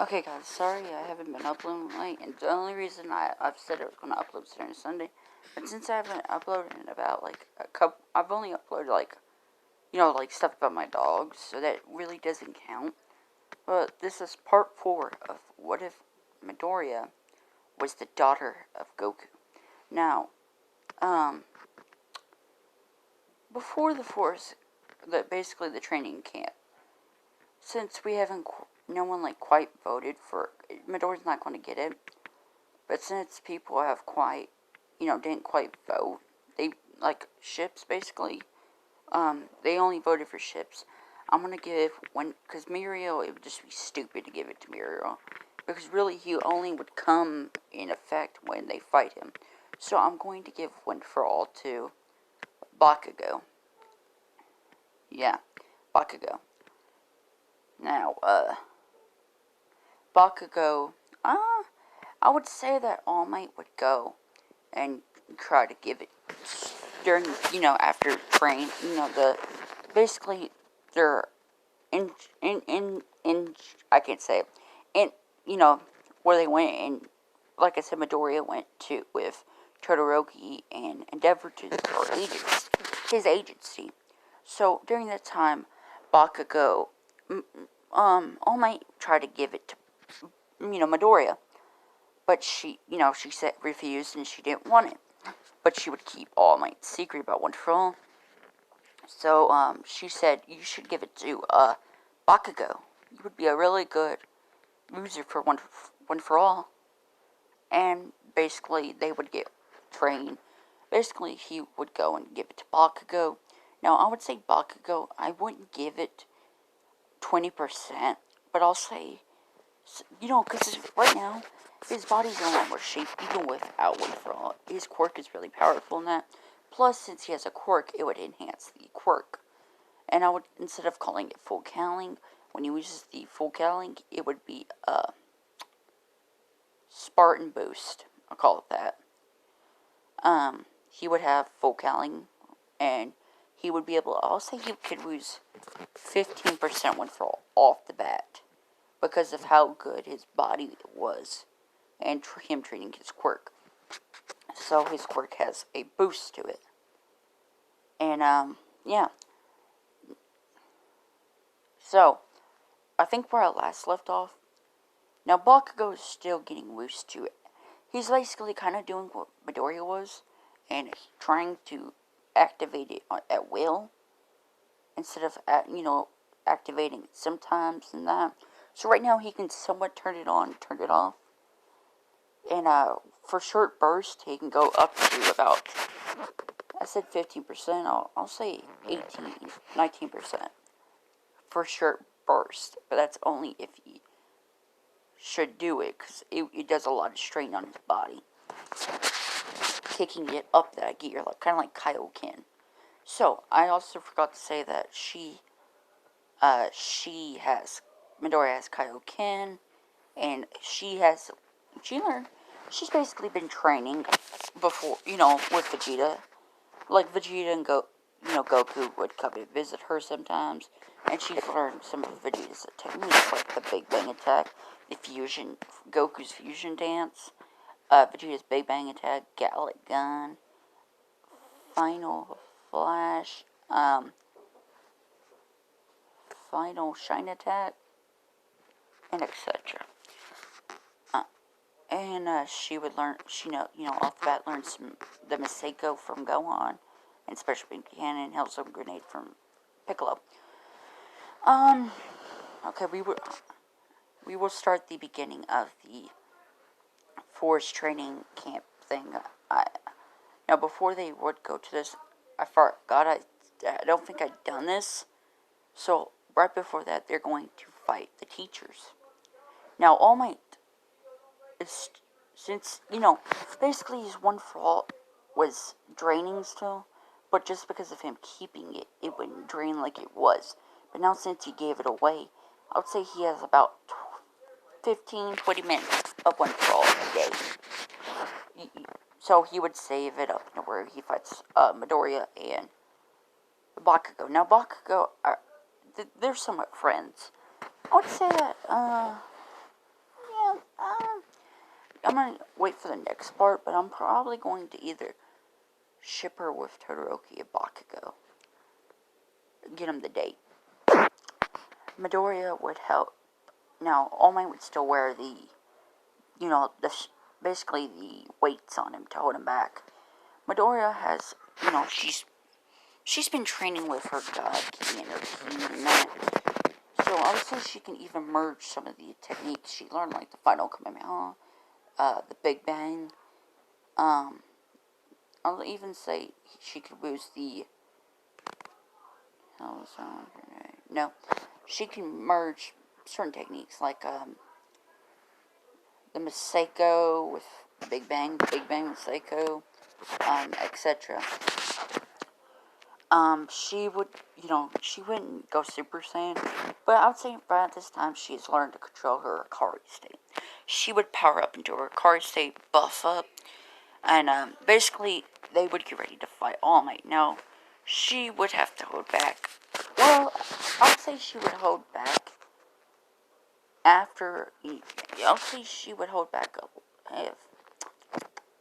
Okay guys, sorry I haven't been uploading late, and the only reason I've said I was going to upload Saturday and Sunday, but since I haven't uploaded in about like a couple, I've only uploaded like, like stuff about my dogs, so that really doesn't count. But this is part 4 of What If Midoriya was the daughter of Goku. Now, before the force, basically the training camp, since we haven't, no one like quite voted for, Midoriya's not going to get it, but since people have quite, didn't quite vote, they, like, ships basically, they only voted for ships. I'm going to give one, because Muriel, it would just be stupid to give it to Muriel, because really he only would come in effect when they fight him. So I'm going to give one for all to Bakugo. Yeah, Bakugo. Now, Bakugo, I would say that All Might would go and try to give it during, after train, basically, they're I can't say it, where they went, and, like I said, Midoriya went to, with Todoroki and Endeavor to, or agents, his agency. So, during that time, Bakugo, All Might tried to give it to, Midoriya, but she said refused, and she didn't want it. But she would keep All Might's secret about One for All. So, she said, you should give it to, Bakugo. He would be a really good user for One for All. And, basically, they would get trained. Basically, he would go and give it to Bakugo. Now, I would say Bakugo, I wouldn't give it 20%, but I'll say, because right now, his body's in a lot more shape, even without One for All. His quirk is really powerful in that. Plus, since he has a quirk, it would enhance the quirk. And I would, instead of calling it full cowling, when he uses the full cowling, it would be Spartan Boost. I'll call it that. He would have full cowling, and he would be able to, I'll say he could lose 15% One for All off the bat, because of how good his body was, and him treating his quirk. So his quirk has a boost to it. And, yeah. So, I think where I last left off, now Bakugo is still getting used to it. He's basically kind of doing what Midoriya was, and trying to activate it at will, instead of, activating it sometimes and that. So right now he can somewhat turn it on, turn it off. And, for short bursts, he can go up to about, I said 15%, I'll say 19% for short burst. But that's only if he should do it, because it does a lot of strain on his body. Kicking it up that gear, kind of like Kaioken. So, I also forgot to say that Midoriya has Kaioken, and she's basically been training before, with Vegeta. Like, Vegeta and Goku would come and visit her sometimes, and she's learned some of Vegeta's techniques, like the Big Bang Attack, Goku's fusion dance, Vegeta's Big Bang Attack, Gallic Gun, Final Flash, Final Shine Attack, and etc. And she would learn, off the bat learn the Masako from Gohan, and Special Beam Cannon, Hellstone Grenade from Piccolo. Okay, we will start the beginning of the Force Training Camp thing. Now, before they would go to this, I forgot, I don't think I'd done this. So, right before that, they're going to fight the teachers. Now, All Might is, since, basically his One for All was draining still, but just because of him keeping it, it wouldn't drain like it was. But now, since he gave it away, I would say he has about 15-20 minutes of One for All a day. So he would save it up to where he fights Midoriya and Bakugo. Now, Bakugo, they're somewhat friends. I would say that I'm gonna wait for the next part, but I'm probably going to either ship her with Todoroki or Bakugo. Get him the date. Midoriya would help. Now, All Might would still wear the, basically the weights on him to hold him back. Midoriya has, she's been training with her god ki and her ki and that. So I would say she can even merge some of the techniques she learned, like the final Kamehameha, the Big Bang. I'll even say she could use the. No, she can merge certain techniques like the Masako with Big Bang Masako, etc. She would, she wouldn't go Super Saiyan, but I would say right at this time she's learned to control her Akari state. She would power up into her Akari state, buff up, and basically they would get ready to fight All Might. Now, she would have to hold back. Well, I would say she would hold back after. I'll say she would hold back up if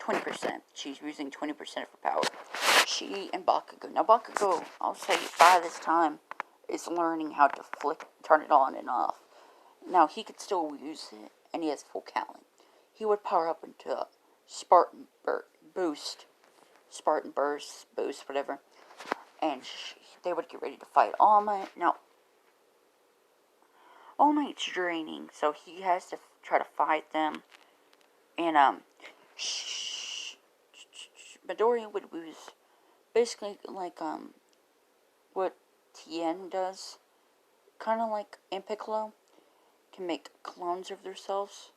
20%. She's using 20% of her power. She and Bakugo. Now, Bakugo, I'll say by this time, is learning how to turn it on and off. Now, he could still use it, and he has full talent. He would power up into Spartan Boost, whatever, and they would get ready to fight All Might. Now, All Might's draining, so he has to try to fight them, and Midoriya would use basically like what Tien does, kind of like in Piccolo, can make clones of themselves.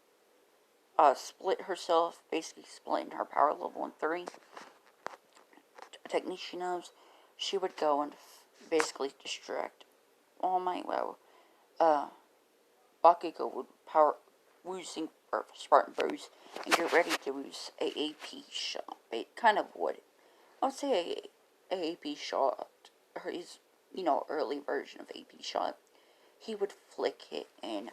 Split herself, basically splitting her power level in 3. A technique she knows. She would go and basically distract All Might. Well, Bakugo would power using Spartan Bruise and get ready to use a AP shot. Kind of what I would say a AP shot, or his early version of AP shot. He would flick it and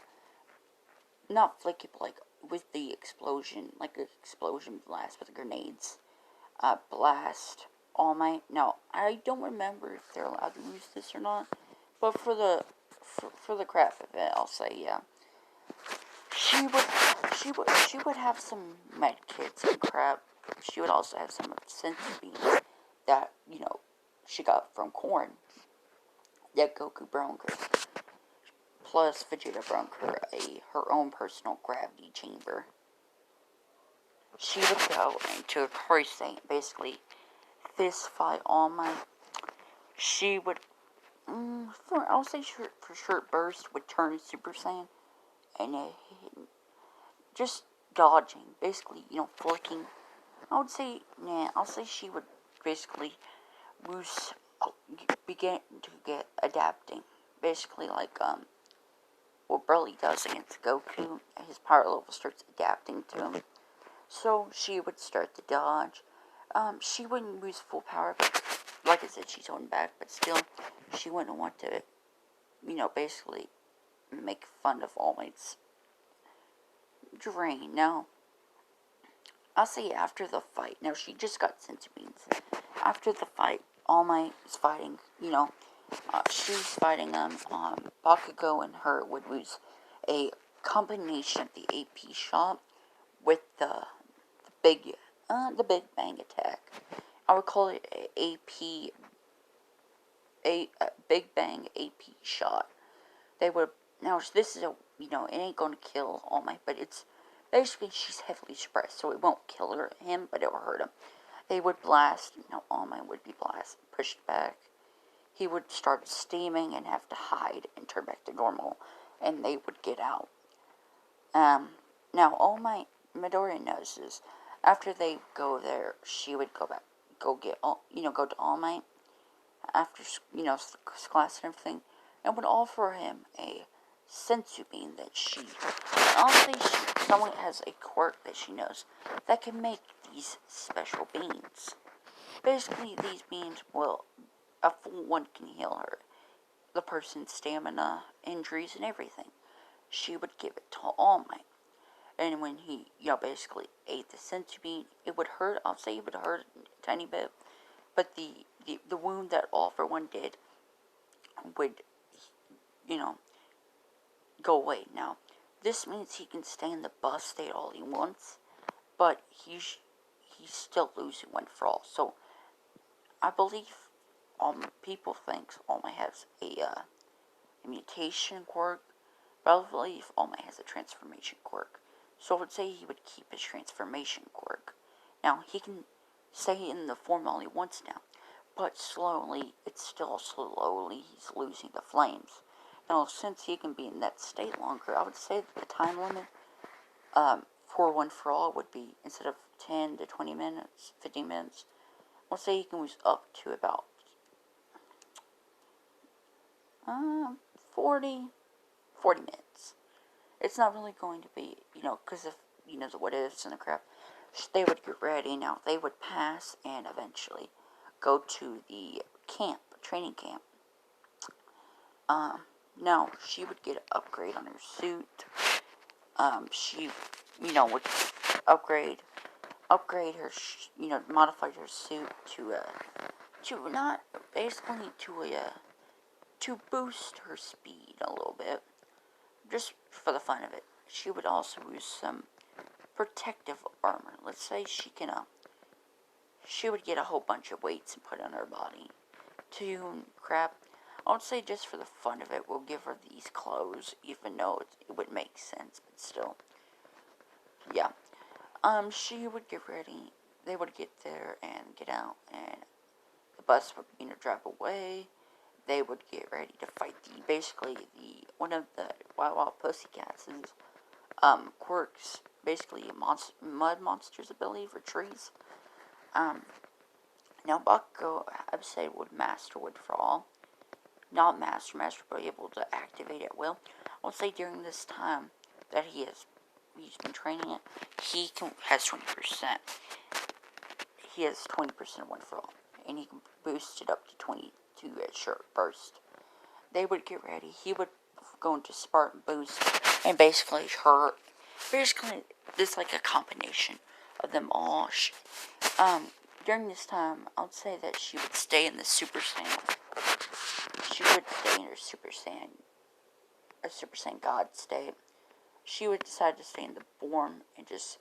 not flick it, but like with the explosion, like an explosion blast with the grenades. Blast All Might. Now, I don't remember if they're allowed to use this or not, but for the crap of it, I'll say yeah. She would have some med kits and crap. She would also have some senzu beans that she got from Corn that Goku brought her. Plus, Vegeta brought her her own personal gravity chamber. She would go into a Akari state, basically fist fight All Might. She would, I'll say for short burst, would turn Super Saiyan, and just dodging, basically, flicking. I'll say she would basically begin to get adapting, basically like what Broly does against Goku. His power level starts adapting to him. So she would start to dodge. She wouldn't use full power, but like I said, she's holding back, but still, she wouldn't want to, basically make fun of All Might's drain. Now, I'll say after the fight, now she just got senzu beans. After the fight, All Might is fighting, she's fighting Bakugo and her would use a combination of the AP shot with the Big Bang attack. I would call it a Big Bang AP shot. They would, now this is it ain't gonna kill All Might, but it's basically she's heavily suppressed, so it won't kill him, but it will hurt him. They would blast, All Might would be pushed back. He would start steaming and have to hide and turn back to normal, and they would get out. Now All Might, Midoriya knows this. After they go there, she would go to All Might after, class and everything, and would offer him a senzu bean that someone has a quirk that she knows that can make these special beans. Basically, these beans a full one can heal the person's stamina, injuries, and everything. She would give it to All Might. And when he, basically ate the centipede, it would hurt. I'll say it would hurt a tiny bit. But the wound that All For One did would, you know, go away. Now, this means he can stay in the bus state all he wants, but he's still losing One For All. So, I believe people think All Might has a mutation quirk, but I believe All Might has a transformation quirk. So I would say he would keep his transformation quirk. Now, he can stay in the form all he wants now, but slowly, he's losing the flames. Now, since he can be in that state longer, I would say that the time limit for One For All would be, instead of 10 to 20 minutes, 15 minutes, let's say he can lose up to about 40 minutes. It's not really going to be, because of, the what ifs and the crap. They would get ready. Now, they would pass and eventually go to the training camp. Now, she would get an upgrade on her suit. She, would upgrade her, modify her suit to boost her speed a little bit, just for the fun of it. She would also use some protective armor. Let's say she would get a whole bunch of weights and put on her body to crap. I would say just for the fun of it, we'll give her these clothes, even though it would make sense, but still. Yeah. She would get ready. They would get there and get out, and the bus would, drive away. They would get ready to fight one of the Wild Pussycats' quirks, basically mud monsters ability for trees. Now Bakugo, I would say, would master One For All. Not master, but able to activate at will. I would say during this time that he's been training it, has 20%. He has 20% One For All, and he can boost it up to 22 at short burst. They would get ready. He would go into Spartan Boost, and basically this like a combination of them all. During this time, I would say that she would stay in the Super Saiyan. She would stay in her Super Saiyan God state. She would decide to stay in the form and just,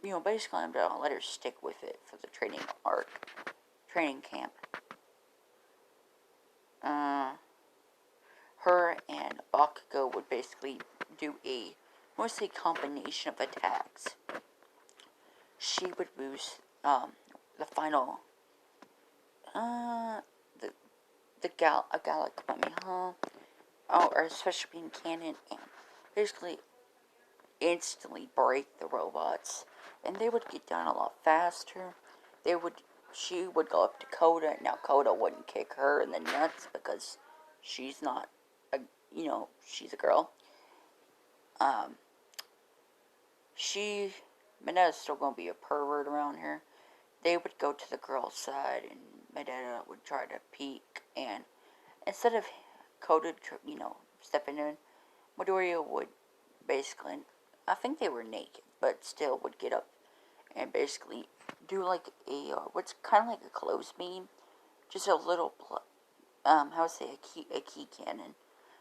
basically I'm gonna let her stick with it for the training camp. Her and Bakugo would basically do mostly combination of attacks. She would boost the final the Gallic Kamehameha, or especially being cannon, and basically instantly break the robots, and they would get down a lot faster. She would go up to Koda. Now Koda wouldn't kick her in the nuts because she's not she's a girl. Medetta's still gonna be a pervert around here. They would go to the girl's side, and Medetta would try to peek, and instead of Koda, stepping in, Midoriya would basically, I think they were naked, but still would get up and basically do like what's kind of like a close beam, just a little, a key cannon,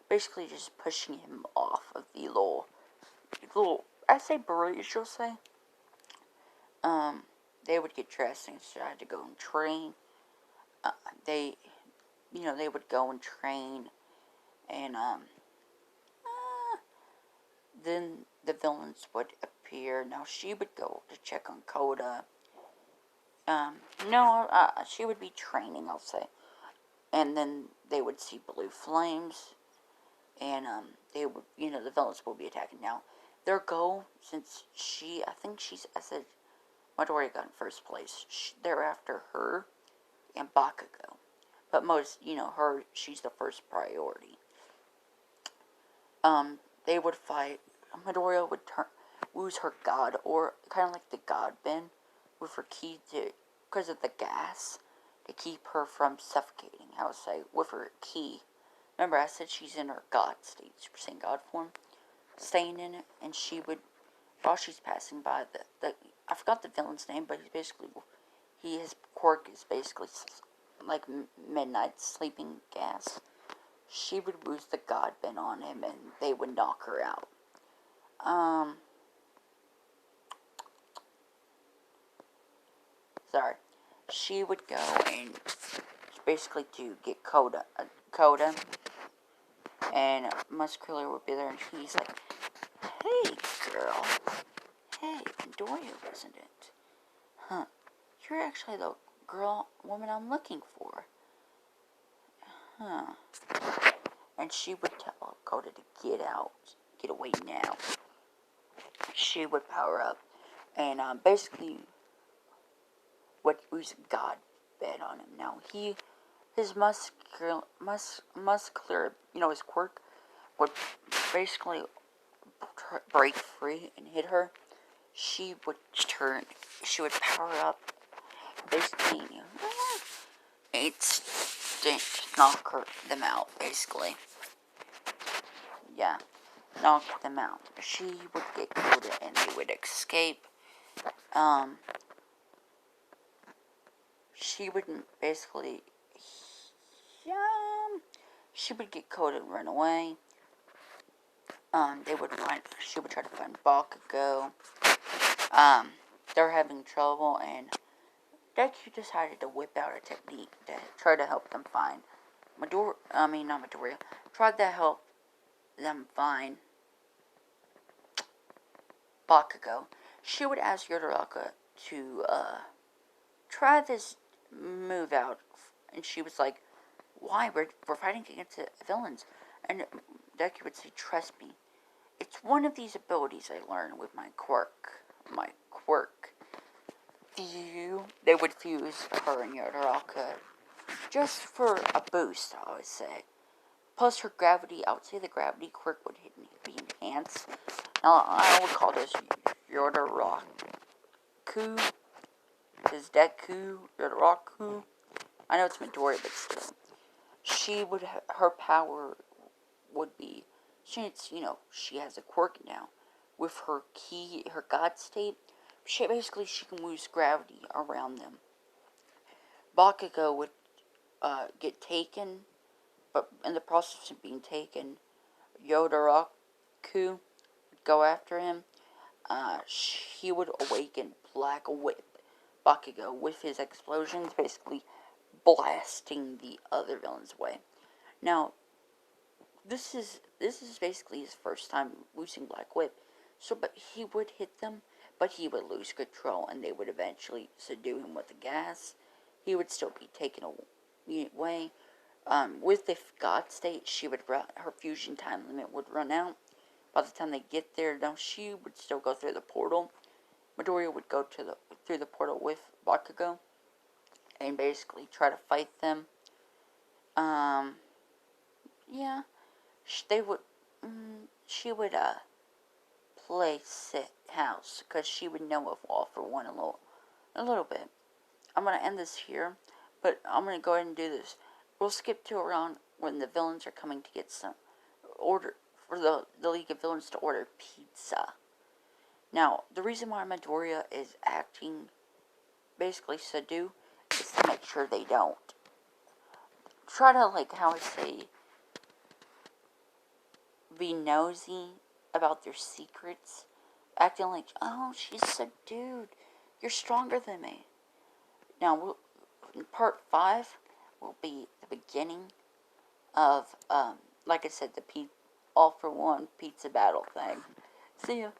basically just pushing him off of the little, I say bridge, you'll say. They would get dressed and decide to go and train. They would go and train, and then the villains would appear. Now she would go to check on Koda. She would be training, I'll say, and then they would see blue flames, and they would, the villains will be attacking. Now their goal, since I said Midoriya got in first place. They're after her and Bakugo. But most, she's the first priority. They would fight. Midoriya would lose her god, or kind of like the god bin, with her key because of the gas, to keep her from suffocating, I would say, with her key. Remember, I said she's in her god state, Super Saiyan God form, staying in it, and she would while she's passing by the I forgot the villain's name, but his quirk is basically like midnight sleeping gas. She would use the God bend on him, and they would knock her out. Sorry. She would go and basically to get Coda, and Muscular would be there, and he's like, "Hey, girl. Hey, Doria, wasn't it? Huh? You're actually the woman I'm looking for. Huh?" And she would tell Coda to get away now. She would power up, and basically, what was God bed on him. Now his muscular, his quirk would basically break free and hit her. She would power up, basically, it's knock them out, basically. Yeah, knock them out. She would get Coda and they would escape. She would basically, she would get Coda and run away. She would try to find Bakugo. They're having trouble, and Deku decided to whip out a technique to try to help them find not Midoriya. Tried to help them find Bakugo. She would ask Yodoraka to try this move out, and she was like, "Why? We're fighting against the villains." And Deku would say, "Trust me, it's one of these abilities I learned with my quirk." They would fuse her and Yodoraka just for a boost, I would say. Plus her gravity, I would say the gravity quirk would be enhanced. Now, I would call this Yodoraka. Is Deku, Yodoraka? I know it's Midoriya, but still. Her power would be, since, she has a quirk now. With her God state, she can lose gravity around them. Bakugo would get taken, but in the process of being taken, Yodoraka would go after him. He would awaken Black Whip Bakugo with his explosions, basically blasting the other villain's way. Now, this is basically his first time losing Black Whip. But he would hit them, but he would lose control, and they would eventually subdue him with the gas. He would still be taken away. With the God state, her fusion time limit would run out. By the time they get there, now she would still go through the portal. Midoriya would go through the portal with Bakugo, and basically try to fight them. Yeah, she would play sit house, because she would know of All for One a little bit. I'm going to end this here, but I'm going to go ahead and do this. We'll skip to around when the villains are coming to get some order, for the League of Villains to order pizza. Now, the reason why Midoriya is acting basically subdue is to make sure they don't try to, how I say, be nosy about their secrets, acting like, "Oh, she's subdued. You're stronger than me." Now, in part 5 will be the beginning of, like I said, the All for One pizza battle thing. See ya.